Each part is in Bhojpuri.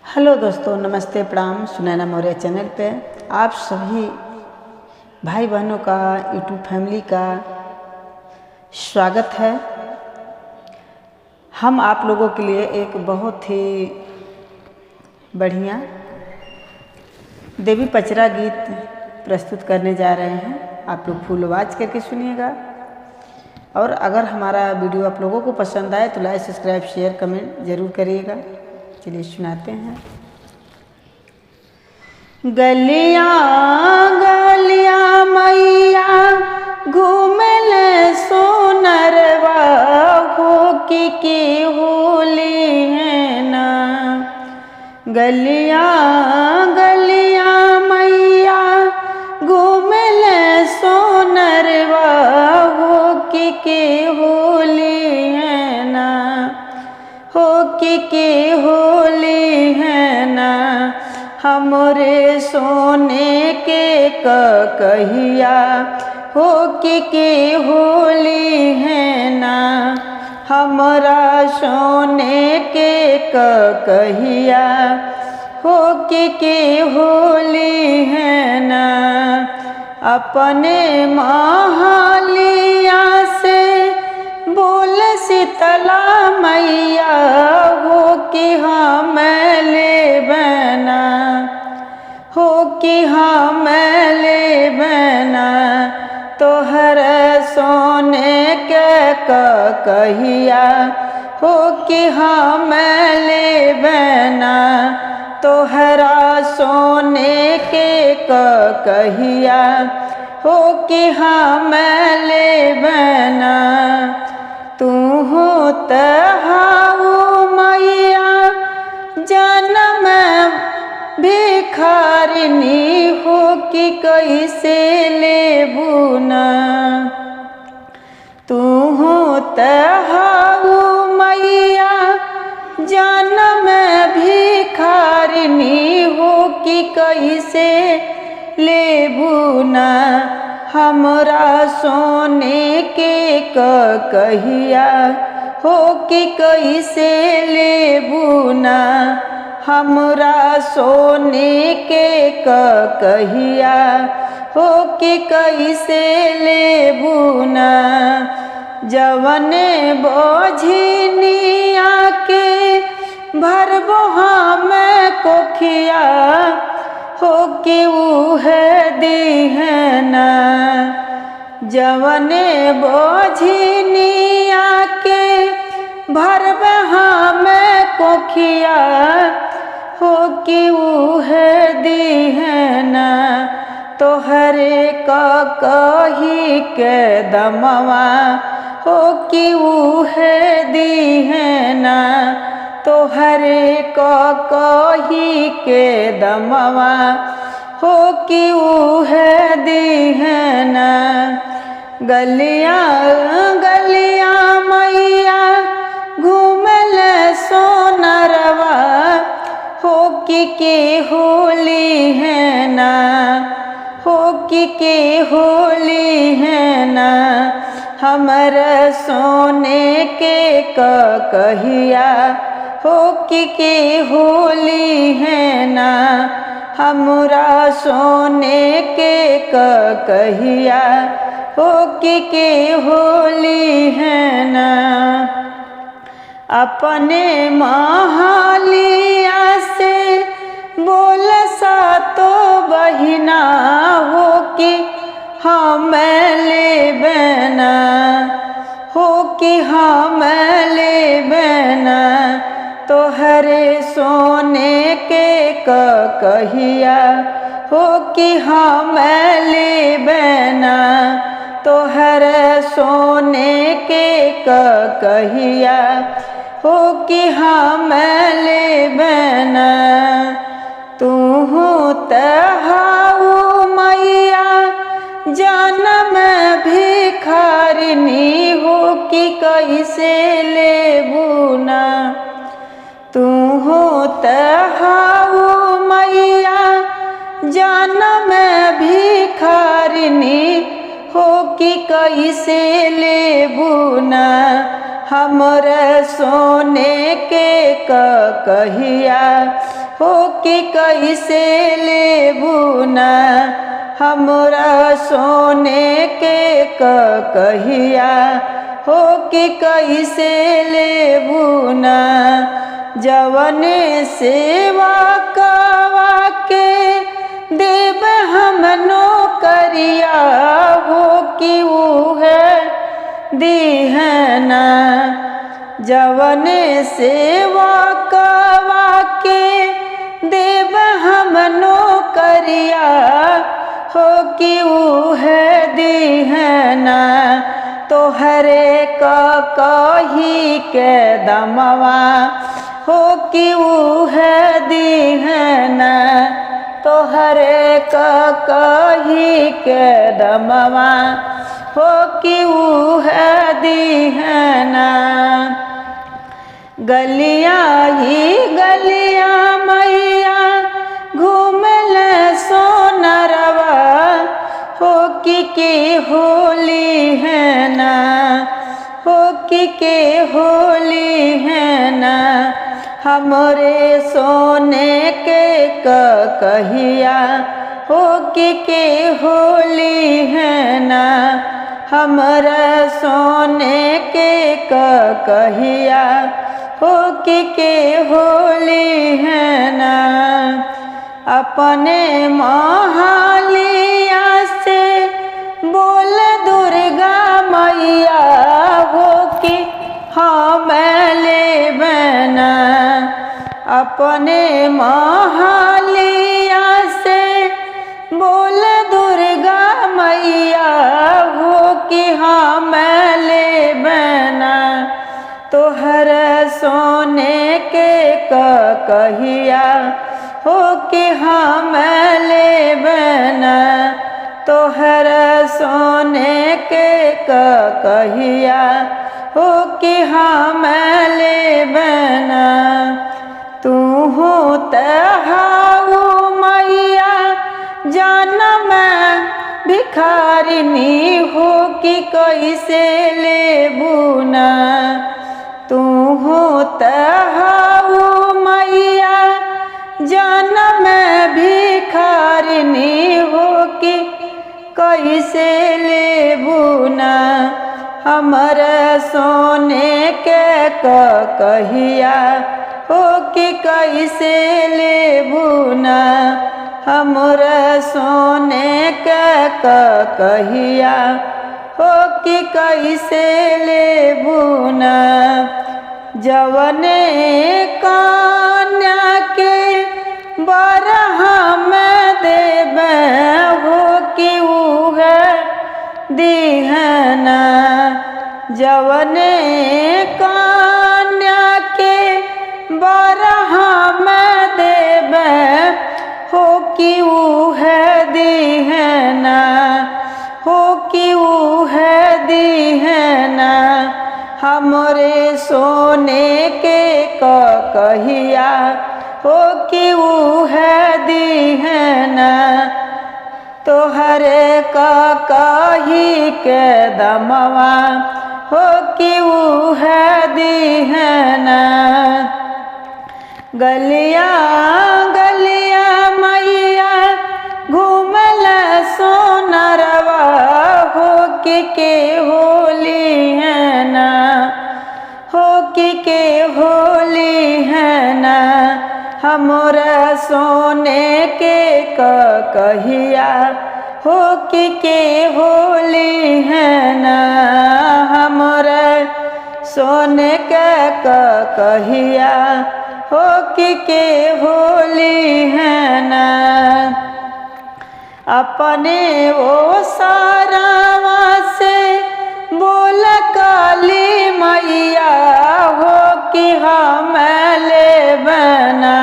हेलो दोस्तों, नमस्ते, प्रणाम। सुनैना मौर्य चैनल पे आप सभी भाई बहनों का, यूट्यूब फैमिली का स्वागत है। हम आप लोगों के लिए एक बहुत ही बढ़िया देवी पचरा गीत प्रस्तुत करने जा रहे हैं। आप लोग फुल आवाज करके सुनिएगा। और अगर हमारा वीडियो आप लोगों को पसंद आए तो लाइक, सब्सक्राइब, शेयर, कमेंट ज़रूर करिएगा। चलिए सुनाते हैं। गलियां गलियां मैया घूमल सोनरवा हो की होली है ना। गलियां गलियां मैया घूमल सोनरवा हो की होली है ना। हो की होली है ना। हमरे सोने के कहिया हो की होली है ना। हमरा सोने के कहिया हो की होली है ना। अपने महालिया से बोल शीतला मैया हो कि हम ले बना। हो कि हम ले बना। तोहर सोने के कहिया हो कि हम ले बना। तोहरा सोने के कहिया हो कि हम ले बना। तू हो तहाऊ मैया जन्म भिखारिनी हो कि कैसे लेबू ना। तू हो तहाऊ मैया जन्म भिखारिनी हो कि कैसे लेबू ना। हमरा सोने के कहिया हो कि कैसे लेबू ना। हमरा सोने के कहिया हो कि कैसे लेबू ना। जवने बोझनिया के भरबो हम कोखिया हो कि उहे दीहना। जवने बोझनिया के भरब हम कोखिया हो कि उहे दीहना। तोहरे कही के दमवा हो कि उहे दीहना। तोहरे कही के दमवा हो कि उहे दीहना। गलियां गलियां मैया घूमल सोनरवा हो कि होली है ना। हो कि होली है ना। हमर सोने के कहिया हो कि होली है ना। हमरा सोने के कहिया हो कि होली है ना। अपने महालिया से बोल सा तो बहिना हो कि हम ले बना। हो कि हम ले बना। तोहरे सोने के कहिया हो कि हम ले बना। तोहर सोने के कहिया हो कि हम ले बना। तू हो तहाऊ मैया जन्म भिखारिनी हो कि कैसे लेबू ना। तू हो तहाऊ मैया जन्म भिखारिनी हो कि कैसे लेबू ना। हमर सोने के कहिया हो कि कैसे लेबू ना हमरा सोने के कहिया हो कि कैसे लेबू ना जवने सेवा कवा के देव हम नौकरिया हो कि उहे दीहना जवने सेवा कवा के देव हम नौकरिया हो कि उहे दीहना तोहरे कही के दमवा हो कि उहे दीहना तोहरे कही के दमवा हो कि उहे दीहना गलिया ही गलिया मैया घूमल सोनरवा हो कि होली है ना हो कि होली है ना हमरे सोने के कहिया हो कि होली है ना हमरा सोने के कहिया हो कि होली है ना अपने महालिया से बोल दुर्गा मैया हो कि हम ले बना अपने महालिया से बोल दुर्गा मैया हो कि हम ले बना तोहर सोने के कहिया हो कि हम ले बना तोहर सोने के कहिया हो कि हम ले बना तू हो तहाऊ मैया जन्म भिखारिनी हो कि कैसे लेबू ना तू हो तहाऊ मैया जन्म भिखारिनी हो कि कैसे लेबू ना हमर सोने के कहिया हो कि कैसे लेबू ना हमर सोने के कहिया हो कि कैसे लेबू ना जवने कन्या के बरहा में देव हो कि उहे दीहना जवने कन्या के बरहा में देव हो कि उहे दीहना हो कि उहे दीहना हमरे सोने के कहिया हो कि उहे दीहना तोहरे कही के दमवा हो कि उहे दीहना गलिया गलिया मैया घूमल सोनरवा हो कि होली है ना हो कि होली है ना हमरा सोने के कहिया हो कि होली है ना हमरा सोने के कहिया हो कि होली है ना अपने वो सारावा से बोल काली मैया हो कि हम ले बना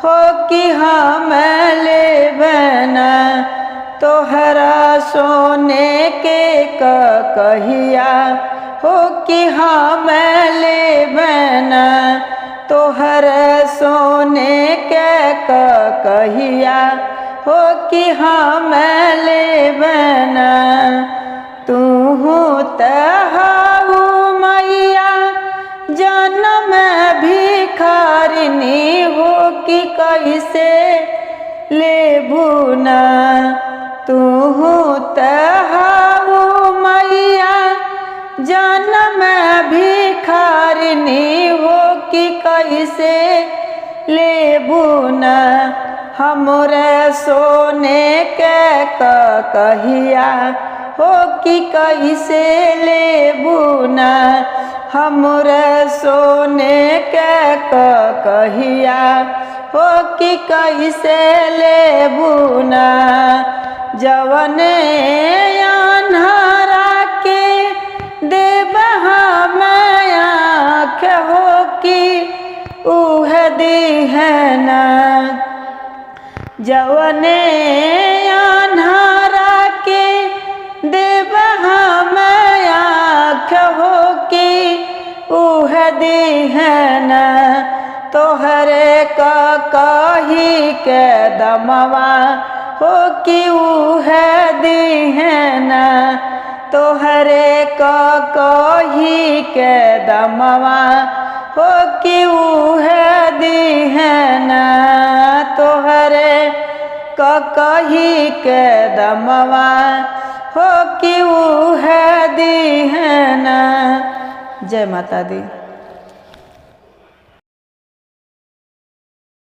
हो कि हम ले बना तोहरा सोने के कहिया हो कि हम ले बना तोहर सोने के कहिया हो कि हम ले बना तू तहाऊ मैया जन्म भिखारिनी हो कि कैसे लेबू ना तू तहाऊ मैया जन्म भिखारिनी हो कि कैसे लेबू ना हमरे सोने के कहिया हो कि कैसे लेबू ना हमरे सोने के कहिया हो कि कैसे लेबू ना जवने अन्हारा के देबहा मैं आँख हो कि उह दीहना जवने अन्हारा के देबहा मैं आँख हो कि उह दीहना तोहरे कही के दमवा हो कि उह दीहना तोहरे कही के दमवा हो कि उह दीहना तोहरे कही के दमवा हो कि उह दीहना। जय माता दी।